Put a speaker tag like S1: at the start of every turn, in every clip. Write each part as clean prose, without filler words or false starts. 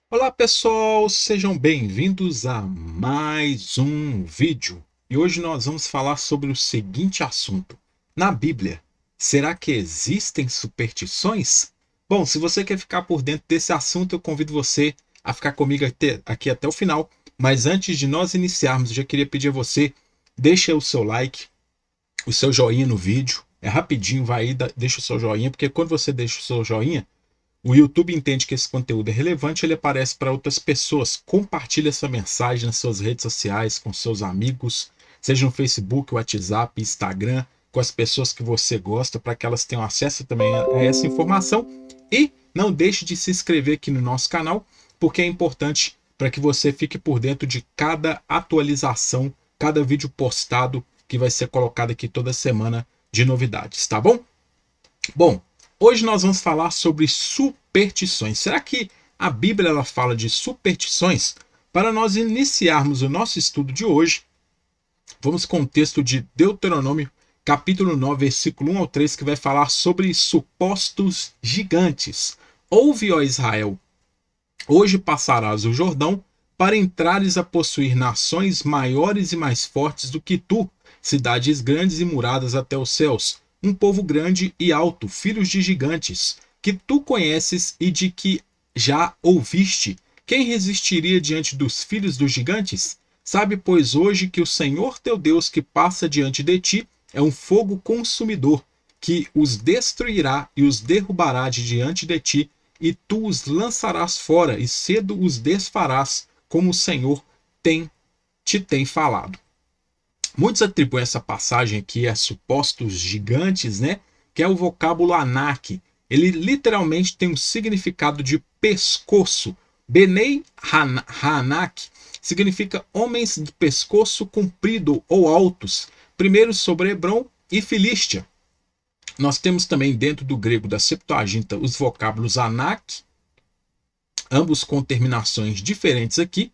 S1: Olá pessoal, sejam bem-vindos a mais um vídeo. E hoje nós vamos falar sobre o seguinte assunto. Na Bíblia, será que existem superstições? Bom, se você quer ficar por dentro desse assunto, eu convido você a ficar comigo aqui até o final. Mas antes de nós iniciarmos, eu já queria pedir a você, deixa o seu like, o seu joinha no vídeo. É rapidinho, vai aí, deixa o seu joinha, porque quando você deixa o seu joinha, o YouTube entende que esse conteúdo é relevante, ele aparece para outras pessoas. Compartilhe essa mensagem nas suas redes sociais, com seus amigos, seja no Facebook, WhatsApp, Instagram, com as pessoas que você gosta, para que elas tenham acesso também a essa informação. E não deixe de se inscrever aqui no nosso canal, porque é importante para que você fique por dentro de cada atualização, cada vídeo postado que vai ser colocado aqui toda semana de novidades, tá bom? Bom, hoje nós vamos falar sobre superstições. Será que a Bíblia ela fala de superstições? Para nós iniciarmos o nosso estudo de hoje, vamos com o texto de Deuteronômio, capítulo 9, versículo 1 ao 3, que vai falar sobre supostos gigantes. Ouve, ó Israel, hoje passarás o Jordão para entrares a possuir nações maiores e mais fortes do que tu, cidades grandes e muradas até os céus, um povo grande e alto, filhos de gigantes, que tu conheces e de que já ouviste. Quem resistiria diante dos filhos dos gigantes? Sabe, pois, hoje que o Senhor teu Deus que passa diante de ti é um fogo consumidor, que os destruirá e os derrubará de diante de ti, e tu os lançarás fora, e cedo os desfarás, como o Senhor te tem falado. Muitos atribuem essa passagem aqui a supostos gigantes, né? Que é o vocábulo Anak. Ele literalmente tem um significado de pescoço. Benei Hanak significa homens de pescoço comprido ou altos, primeiro sobre Hebron e Filístia. Nós temos também dentro do grego da Septuaginta os vocábulos Anak, ambos com terminações diferentes aqui.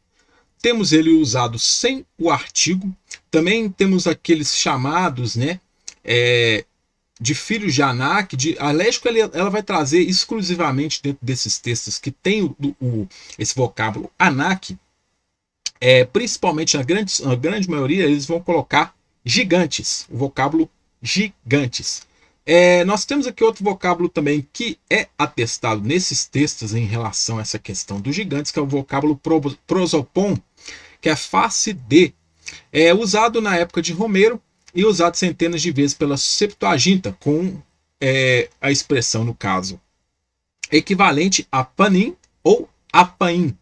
S1: Temos ele usado sem o artigo. Também temos aqueles chamados, né, de filhos de Anak. A Léxico ela vai trazer exclusivamente dentro desses textos que tem esse vocábulo Anak. Principalmente na grande maioria, eles vão colocar gigantes, o vocábulo gigantes. Nós temos aqui outro vocábulo também que é atestado nesses textos em relação a essa questão dos gigantes, que é o vocábulo prosopon, que é face de. É usado na época de Romero e usado centenas de vezes pela Septuaginta, com a expressão, no caso, equivalente a panim ou apaim.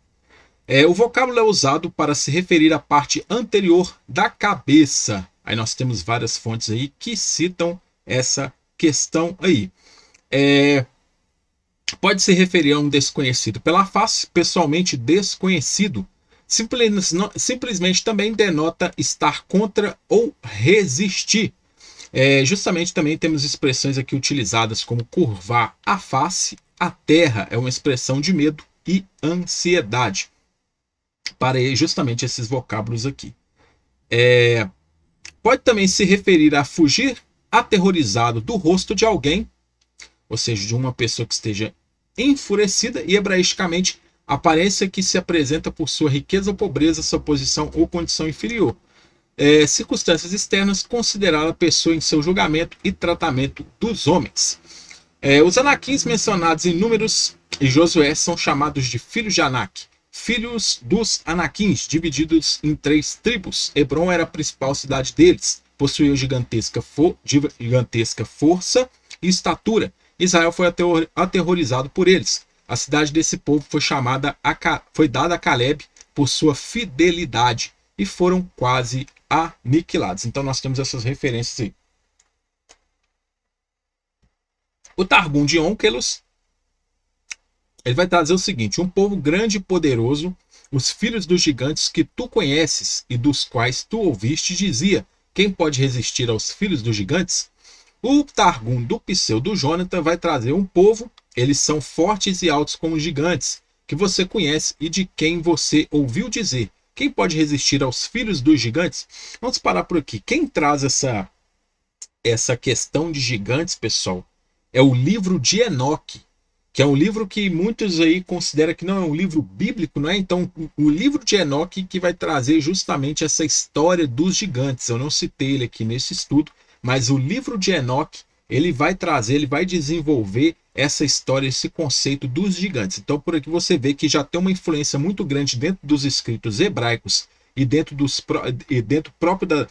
S1: O vocábulo é usado para se referir à parte anterior da cabeça. Aí nós temos várias fontes aí que citam essa questão aí. Pode se referir a um desconhecido pela face, pessoalmente desconhecido. Simplesmente também denota estar contra ou resistir. Justamente também temos expressões aqui utilizadas como curvar a face, a terra, é uma expressão de medo e ansiedade. Para justamente esses vocábulos aqui. Pode também se referir a fugir aterrorizado do rosto de alguém, ou seja, de uma pessoa que esteja enfurecida, e hebraicamente, aparência que se apresenta por sua riqueza ou pobreza, sua posição ou condição inferior. Circunstâncias externas, considerar a pessoa em seu julgamento e tratamento dos homens. Os Anakins mencionados em Números e Josué são chamados de filhos de Anak, filhos dos Anakins, divididos em 3 tribos. Hebron era a principal cidade deles, possuía gigantesca força e estatura. Israel foi aterrorizado por eles. A cidade desse povo foi dada a Caleb por sua fidelidade e foram quase aniquilados. Então nós temos essas referências aí. O Targum de Onkelos, ele vai trazer o seguinte: um povo grande e poderoso, os filhos dos gigantes que tu conheces e dos quais tu ouviste, dizia: quem pode resistir aos filhos dos gigantes? O Targum do Pseudo Jonathan vai trazer um povo, eles são fortes e altos como gigantes, que você conhece e de quem você ouviu dizer: quem pode resistir aos filhos dos gigantes? Vamos parar por aqui. Quem traz essa questão de gigantes, pessoal, é o livro de Enoque. que é um livro que muitos aí consideram que não é um livro bíblico, não é? Então, o livro de Enoque que vai trazer justamente essa história dos gigantes. Eu não citei ele aqui nesse estudo, mas o livro de Enoque, ele vai trazer, ele vai desenvolver essa história, esse conceito dos gigantes. Então, por aqui você vê que já tem uma influência muito grande dentro dos escritos hebraicos e dentro próprio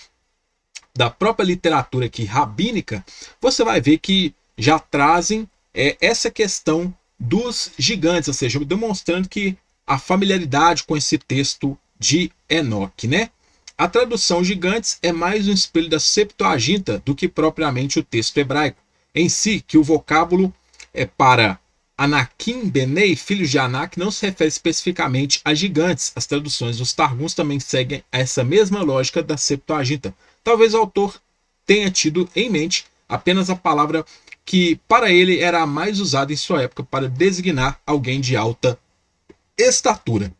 S1: da própria literatura aqui rabínica, você vai ver que já trazem essa questão dos gigantes, ou seja, demonstrando que a familiaridade com esse texto de Enoque, né? A tradução gigantes é mais um espelho da Septuaginta do que propriamente o texto hebraico em si, que o vocábulo é para Anakim, Benei, filhos de Anak, não se refere especificamente a gigantes. As traduções dos Targums também seguem essa mesma lógica da Septuaginta. Talvez o autor tenha tido em mente apenas a palavra que para ele era a mais usada em sua época para designar alguém de alta estatura,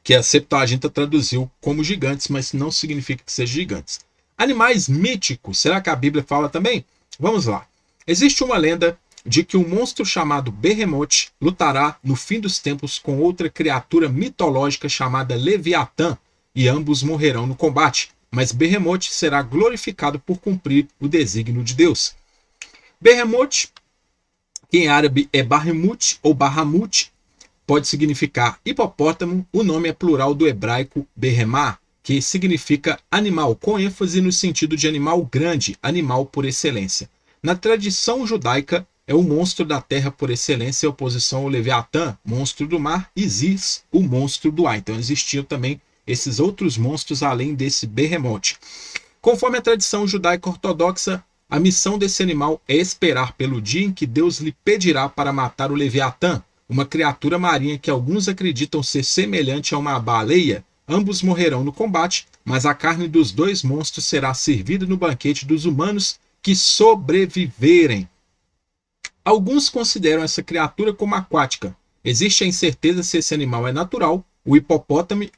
S1: que a Septuaginta traduziu como gigantes, mas não significa que sejam gigantes. Animais míticos, será que a Bíblia fala também? Vamos lá. Existe uma lenda de que um monstro chamado Behemoth lutará no fim dos tempos com outra criatura mitológica chamada Leviatã, e ambos morrerão no combate, mas Behemoth será glorificado por cumprir o desígnio de Deus. Behemoth, que em árabe é Bahamut ou Bahamut, pode significar hipopótamo. O nome é plural do hebraico Behemá, que significa animal, com ênfase no sentido de animal grande, animal por excelência. Na tradição judaica, é o monstro da terra por excelência, em oposição ao Leviatã, monstro do mar, e Ziz, o monstro do ar. Então existiam também esses outros monstros além desse Behemoth. Conforme a tradição judaica ortodoxa, a missão desse animal é esperar pelo dia em que Deus lhe pedirá para matar o Leviatã, uma criatura marinha que alguns acreditam ser semelhante a uma baleia. Ambos morrerão no combate, mas a carne dos dois monstros será servida no banquete dos humanos que sobreviverem. Alguns consideram essa criatura como aquática. Existe a incerteza se esse animal é natural, o hipopótamo,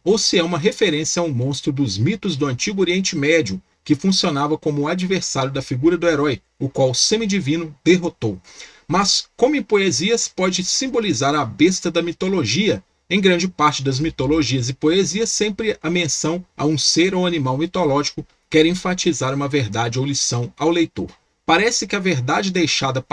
S1: ou se é uma referência a um monstro dos mitos do Antigo Oriente Médio, que funcionava como o adversário da figura do herói, o qual o semidivino derrotou. Mas, como em poesias, pode simbolizar a besta da mitologia. Em grande parte das mitologias e poesias, sempre a menção a um ser ou animal mitológico quer enfatizar uma verdade ou lição ao leitor. Parece que a verdade deixada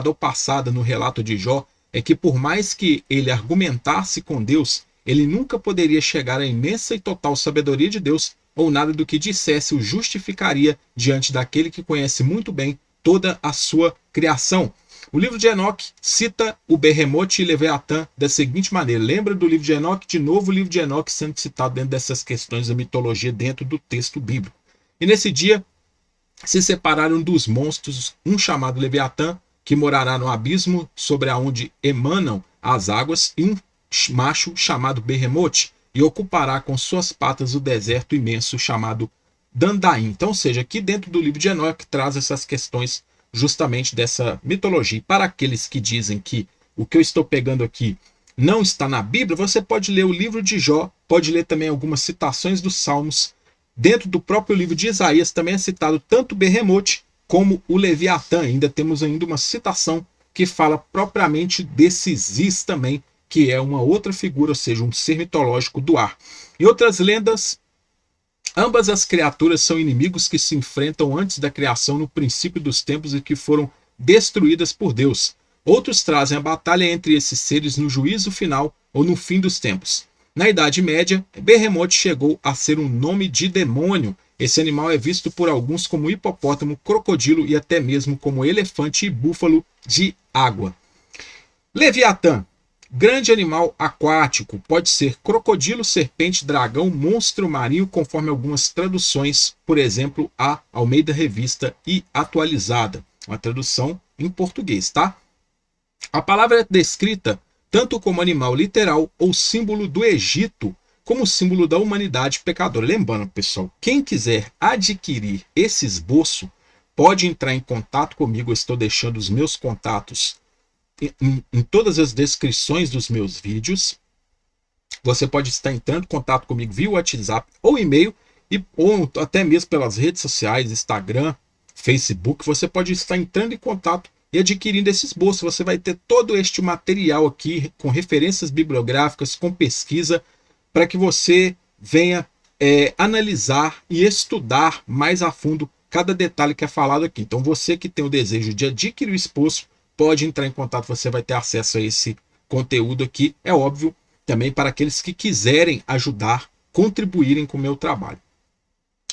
S1: ou passada no relato de Jó é que, por mais que ele argumentasse com Deus, ele nunca poderia chegar à imensa e total sabedoria de Deus, ou nada do que dissesse o justificaria diante daquele que conhece muito bem toda a sua criação. O livro de Enoque cita o Behemoth e Leviatã da seguinte maneira. Lembra do livro de Enoque? De novo, o livro de Enoque sendo citado dentro dessas questões da mitologia dentro do texto bíblico. E nesse dia se separaram dos monstros um chamado Leviatã, que morará no abismo sobre aonde emanam as águas, e um macho chamado Behemoth, e ocupará com suas patas o deserto imenso chamado Dandaim. Então, ou seja, aqui dentro do livro de Enoque traz essas questões justamente dessa mitologia. E para aqueles que dizem que o que eu estou pegando aqui não está na Bíblia, você pode ler o livro de Jó, pode ler também algumas citações dos Salmos. Dentro do próprio livro de Isaías também é citado tanto o Behemoth como o Leviatã. Ainda temos ainda uma citação que fala propriamente desse Ziz também, que é uma outra figura, ou seja, um ser mitológico do ar. Em outras lendas, ambas as criaturas são inimigos que se enfrentam antes da criação no princípio dos tempos e que foram destruídas por Deus. Outros trazem a batalha entre esses seres no juízo final ou no fim dos tempos. Na Idade Média, Behemoth chegou a ser um nome de demônio. Esse animal é visto por alguns como hipopótamo, crocodilo e até mesmo como elefante e búfalo de água. Leviatã, grande animal aquático, pode ser crocodilo, serpente, dragão, monstro marinho, conforme algumas traduções, por exemplo, a Almeida Revista e Atualizada, uma tradução em português, tá? A palavra é descrita tanto como animal literal ou símbolo do Egito, como símbolo da humanidade pecadora. Lembrando, pessoal, quem quiser adquirir esse esboço, pode entrar em contato comigo. Eu estou deixando os meus contatos em todas as descrições dos meus vídeos. Você pode estar entrando em contato comigo via WhatsApp ou e-mail, ou até mesmo pelas redes sociais, Instagram, Facebook. Você pode estar entrando em contato e adquirindo esse esboço, você vai ter todo este material aqui com referências bibliográficas, com pesquisa, para que você venha analisar e estudar mais a fundo cada detalhe que é falado aqui. Então você que tem o desejo de adquirir o esboço, pode entrar em contato, você vai ter acesso a esse conteúdo aqui, é óbvio, também para aqueles que quiserem ajudar, contribuírem com o meu trabalho.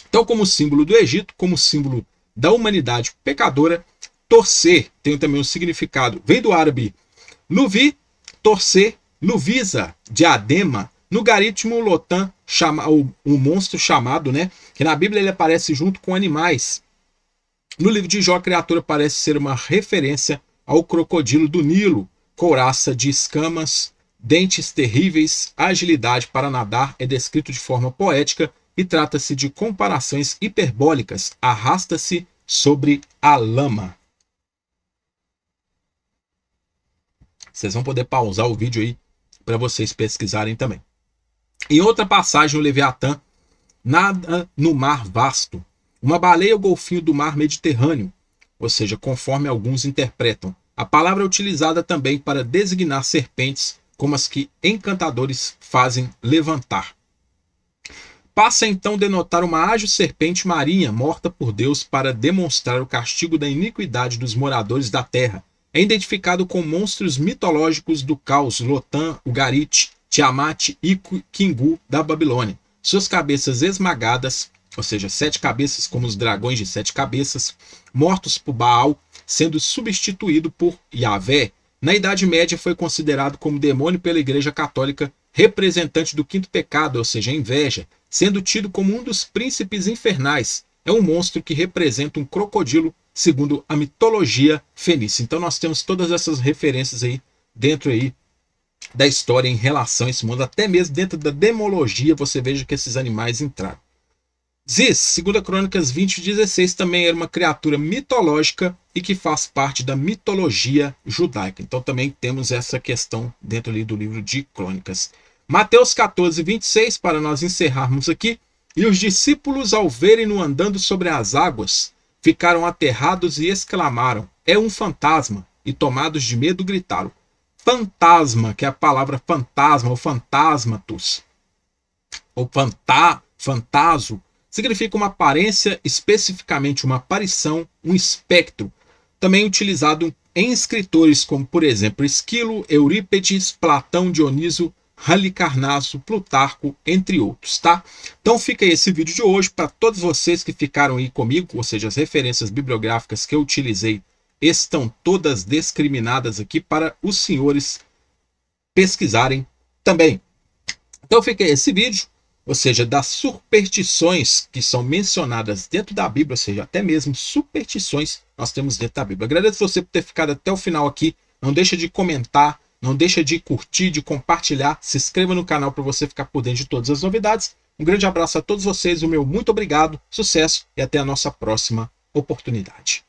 S1: Então, como símbolo do Egito, como símbolo da humanidade pecadora, torcer tem também um significado, vem do árabe luvi, torcer, luvisa, diadema, no garitmo lotan, o monstro chamado, né, que na Bíblia ele aparece junto com animais. No livro de Jó, a criatura parece ser uma referência ao crocodilo do Nilo, couraça de escamas, dentes terríveis, agilidade para nadar, é descrito de forma poética e trata-se de comparações hiperbólicas, arrasta-se sobre a lama. Vocês vão poder pausar o vídeo aí para vocês pesquisarem também. Em outra passagem, o Leviatã nada no mar vasto, uma baleia ou golfinho do mar Mediterrâneo, ou seja, conforme alguns interpretam. A palavra é utilizada também para designar serpentes como as que encantadores fazem levantar. Passa então a denotar uma ágil serpente marinha morta por Deus para demonstrar o castigo da iniquidade dos moradores da terra. É identificado com monstros mitológicos do caos, Lotan, Ugarit, Tiamat e Kingu da Babilônia. Suas cabeças esmagadas, ou seja, 7 cabeças como os dragões de 7 cabeças, mortos por Baal, sendo substituído por Yahvé. Na Idade Média foi considerado como demônio pela Igreja Católica, representante do quinto pecado, ou seja, a inveja, sendo tido como um dos príncipes infernais. É um monstro que representa um crocodilo, segundo a mitologia fenícia. Então nós temos todas essas referências aí dentro aí da história em relação a esse mundo, até mesmo dentro da demologia você veja que esses animais entraram. Ziz, 2 Crônicas 20:16, também era uma criatura mitológica e que faz parte da mitologia judaica. Então também temos essa questão dentro ali do livro de Crônicas. Mateus 14:26, para nós encerrarmos aqui. E os discípulos, ao verem-no andando sobre as águas, ficaram aterrados e exclamaram: é um fantasma! E tomados de medo gritaram. Fantasma, que é a palavra fantasma, ou fantasmatus, ou fantaso, significa uma aparência, especificamente uma aparição, um espectro, também utilizado em escritores como, por exemplo, Esquilo, Eurípides, Platão, Dionísio, Halicarnasso, Plutarco, entre outros, tá? Então fica aí esse vídeo de hoje para todos vocês que ficaram aí comigo, ou seja, as referências bibliográficas que eu utilizei estão todas discriminadas aqui para os senhores pesquisarem também. Então fica aí esse vídeo, ou seja, das superstições que são mencionadas dentro da Bíblia, ou seja, até mesmo superstições nós temos dentro da Bíblia. Agradeço você por ter ficado até o final aqui, não deixa de comentar, não deixa de curtir, de compartilhar, se inscreva no canal para você ficar por dentro de todas as novidades. Um grande abraço a todos vocês, o meu muito obrigado, sucesso e até a nossa próxima oportunidade.